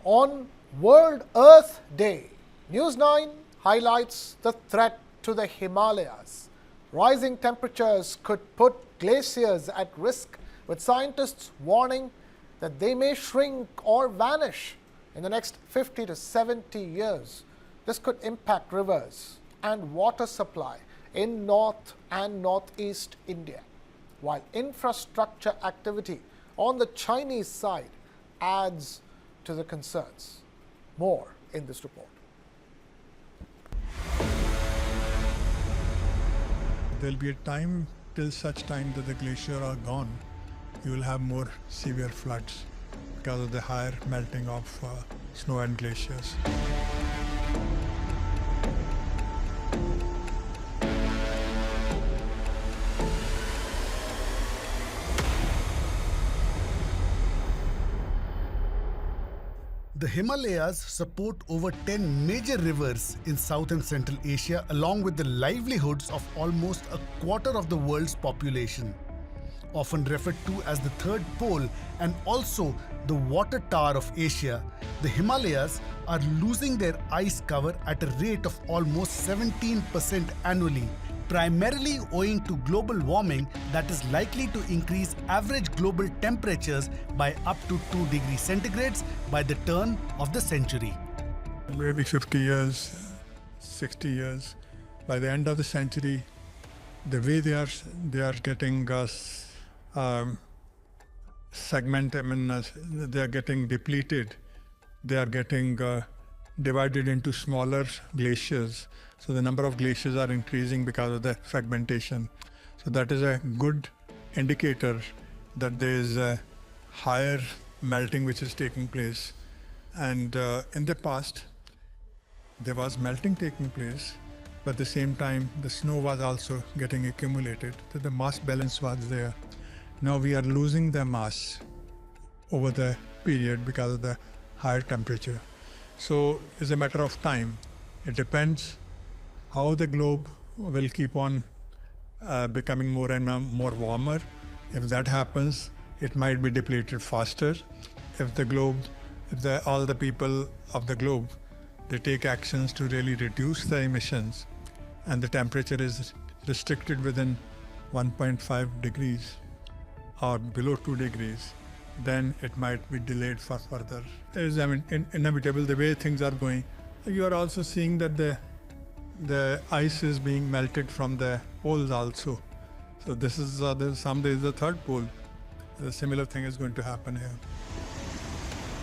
On World Earth Day, News9 highlights the threat to the Himalayas. Rising temperatures could put glaciers at risk, with scientists warning that they may shrink or vanish in the next 50 to 70 years. This could impact rivers and water supply in North and Northeast India, while infrastructure activity on the Chinese side adds to the concerns. More in this report. There'll be a time, till such time that the glaciers are gone, you will have more severe floods because of the higher melting of snow and glaciers. The Himalayas support over 10 major rivers in South and Central Asia, along with the livelihoods of almost a quarter of the world's population. Often referred to as the third pole and also the water tower of Asia, the Himalayas are losing their ice cover at a rate of almost 17% annually, primarily owing to global warming that is likely to increase average global temperatures by up to 2 degrees centigrades by the turn of the century. Maybe 50 years, 60 years. By the end of the century, the way they are getting they are getting depleted. They are getting divided into smaller glaciers. So the number of glaciers are increasing because of the fragmentation. So that is a good indicator that there is a higher melting which is taking place. And in the past, there was melting taking place, but at the same time, the snow was also getting accumulated. So the mass balance was there. Now we are losing the mass over the period because of the higher temperature. So it's a matter of time. It depends how the globe will keep on becoming more and more warmer. If that happens, it might be depleted faster. If all the people of the globe, they take actions to really reduce the emissions, and the temperature is restricted within 1.5 degrees or below 2 degrees, then it might be delayed for further. It is inevitable the way things are going. You are also seeing that the ice is being melted from the poles also. So this is someday is the third pole. A similar thing is going to happen here.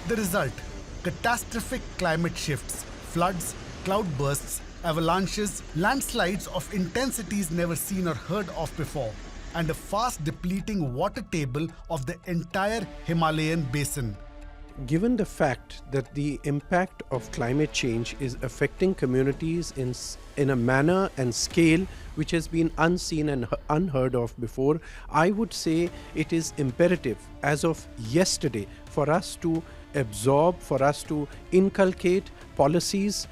The result: catastrophic climate shifts, floods, cloudbursts, avalanches, landslides of intensities never seen or heard of before, and a fast depleting water table of the entire Himalayan basin. Given the fact that the impact of climate change is affecting communities in a manner and scale which has been unseen and unheard of before, I would say it is imperative as of yesterday for us to absorb, for us to inculcate policies,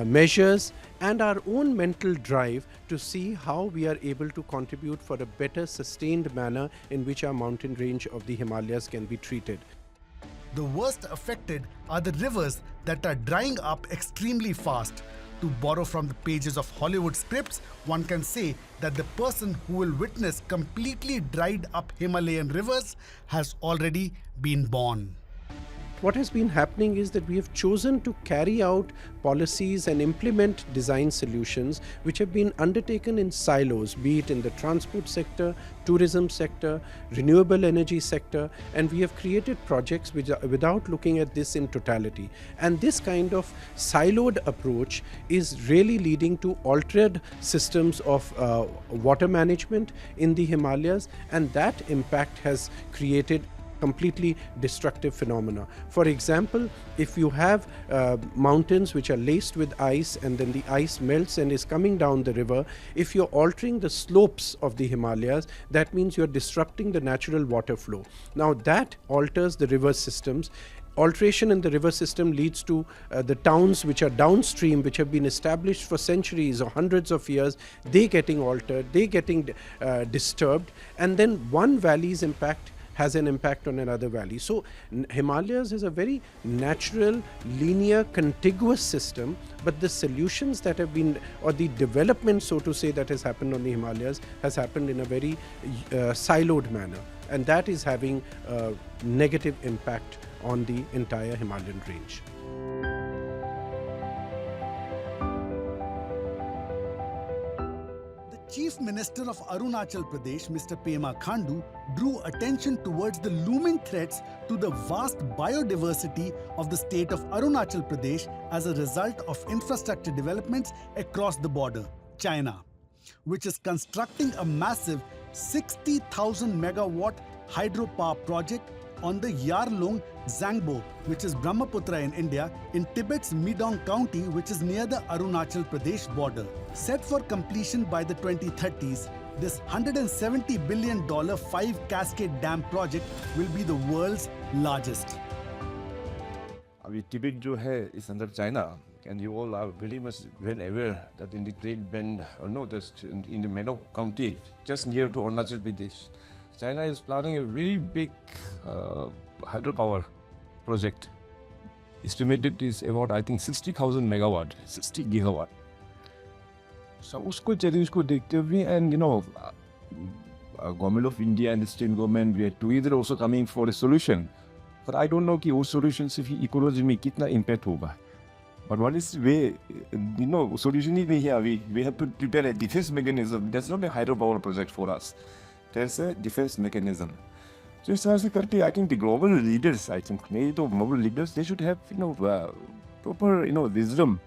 measures, and our own mental drive to see how we are able to contribute for a better sustained manner in which our mountain range of the Himalayas can be treated. The worst affected are the rivers that are drying up extremely fast. To borrow from the pages of Hollywood scripts, one can say that the person who will witness completely dried up Himalayan rivers has already been born. What has been happening is that we have chosen to carry out policies and implement design solutions which have been undertaken in silos, be it in the transport sector, tourism sector, renewable energy sector, and we have created projects which are, without looking at this in totality. And this kind of siloed approach is really leading to altered systems of water management in the Himalayas, and that impact has created completely destructive phenomena. For example, if you have mountains which are laced with ice and then the ice melts and is coming down the river, if you're altering the slopes of the Himalayas, that means you're disrupting the natural water flow. Now that alters the river systems. Alteration in the river system leads to the towns which are downstream, which have been established for centuries or hundreds of years, they getting altered, they getting disturbed, and then one valley's impact has an impact on another valley. So Himalayas is a very natural, linear, contiguous system, but the solutions that have been, or the development, so to say, that has happened on the Himalayas has happened in a very siloed manner, and that is having a negative impact on the entire Himalayan range. Chief Minister of Arunachal Pradesh, Mr. Pema Khandu, drew attention towards the looming threats to the vast biodiversity of the state of Arunachal Pradesh as a result of infrastructure developments across the border, China, which is constructing a massive 60,000 megawatt hydropower project on the Yarlung Zangbo, which is Brahmaputra in India, in Tibet's Midong County, which is near the Arunachal Pradesh border. Set for completion by the 2030s, this $170 billion 5-cascade dam project will be the world's largest. अभी तिब्बत जो है is under China, and you all are very much well aware that in the Great Bend, in the Midong County, just near to Arunachal Pradesh, China is planning a very big hydropower project. Estimated is about, I think, 60,000 megawatt, 60 gigawatt. So usko challenge ko dekhte hue, and government of India and the state government, we are together also coming for a solution. But I don't know कि वो solution से भी ecology में कितना impact होगा. But what is way, solution ही नहीं है अभी. We have to prepare a defense mechanism. That's not a hydropower project for us. There's a defense mechanism. So इस तरह से करके, I think the global leaders, मेरी तो global leaders, they should have proper wisdom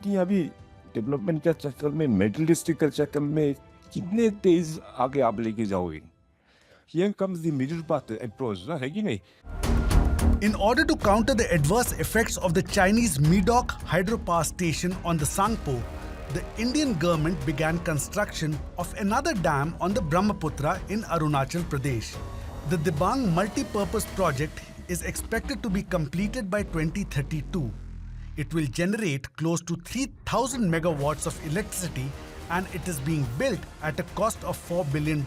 कि अभी development का चक्कर में, materialistic का चक्कर में कितने तेज आगे आप लेके जाओगे. Here comes the middle path approach, है कि नहीं? In order to counter the adverse effects of the Chinese Midok hydropower station on the Sangpo, the Indian government began construction of another dam on the Brahmaputra in Arunachal Pradesh. The Dibang multi-purpose project is expected to be completed by 2032. It will generate close to 3,000 megawatts of electricity, and it is being built at a cost of $4 billion.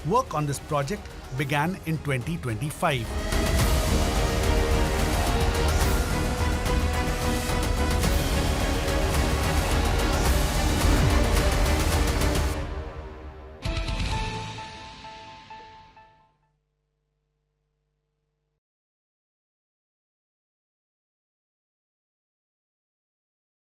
Work on this project began in 2025.